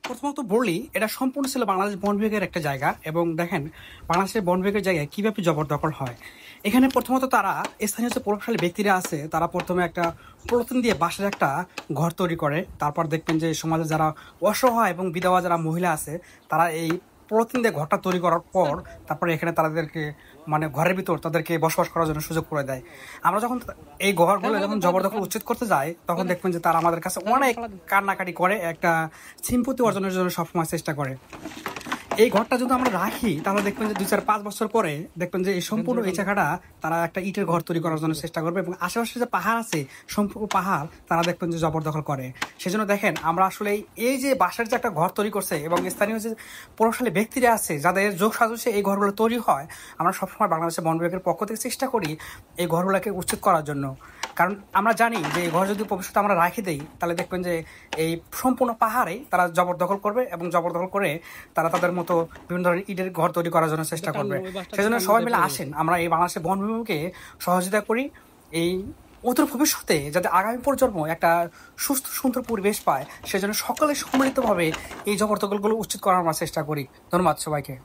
প্রথমত বলি, এটা সম্পূর্ণ ছিল বাংলাদেশ বন বিভাগের একটা জায়গা। এবং দেখেন বাংলাদেশের বন বিভাগের জায়গায় কিভাবে জবরদখল হয়। এখানে প্রথমত তারা স্থানীয় যে প্রভাবশালী ব্যক্তিরা আছে, তারা প্রথমে একটা পলিথিন দিয়ে বাঁশের একটা ঘর তৈরি করে। তারপর দেখবেন যে সমাজে যারা অসহায় এবং বিধবা যারা মহিলা আছে, তারা এই পলিথিন দিয়ে ঘরটা তৈরি করার পর তারপরে এখানে তাদেরকে মানে ঘরের ভিতর তাদেরকে বসবাস করার জন্য সুযোগ করে দেয়। আমরা যখন এই ঘরগুলো যখন জবরদখল উচ্ছেদ করতে যাই, তখন দেখবেন যে তারা আমাদের কাছে অনেক কান্নাকাটি করে, একটা সিম্পতি অর্জনের জন্য সবসময় চেষ্টা করে। এই ঘরটা যদি আমরা রাখি, তাহলে দেখবেন যে 2-4-5 বছর পরে দেখবেন যে এই সম্পূর্ণ এই জায়গাটা তারা একটা ইটের ঘর তৈরি করার জন্য চেষ্টা করবে, এবং আশেপাশে যে পাহাড় আছে সম্পূর্ণ পাহাড় তারা দেখবেন যে জবরদখল করে। সেজন্য দেখেন আমরা আসলে এই যে বাঁশের যে একটা ঘর তৈরি করছে, এবং স্থানীয় যে প্রভাবশালী ব্যক্তিরা আছে যাদের যোগ সাজসে এই ঘরগুলো তৈরি হয়, আমরা সবসময় বাংলাদেশের বন বিভাগের পক্ষ থেকে চেষ্টা করি এই ঘরগুলোকে উচ্ছেদ করার জন্য। কারণ আমরা জানি যে এই ঘর যদি ভবিষ্যতে আমরা রাখি দেই, তাহলে দেখবেন যে এই সম্পূর্ণ পাহাড়েই তারা জবরদখল করবে, এবং জবরদখল করে তারা তাদের মতো বিভিন্ন ধরনের ইটের ঘর তৈরি করার জন্য চেষ্টা করবে। সেজন্য সবাই মিলে আসেন, আমরা এই বাংলাদেশের বন বিভাগকে সহযোগিতা করি, এই অদূর ভবিষ্যতে যাতে আগামী প্রজন্ম একটা সুস্থ সুন্দর পরিবেশ পায়, সেজন্য সকলে সম্মিলিতভাবে এই জবরদখলগুলো উচ্ছেদ করার আমরা চেষ্টা করি। ধন্যবাদ সবাইকে।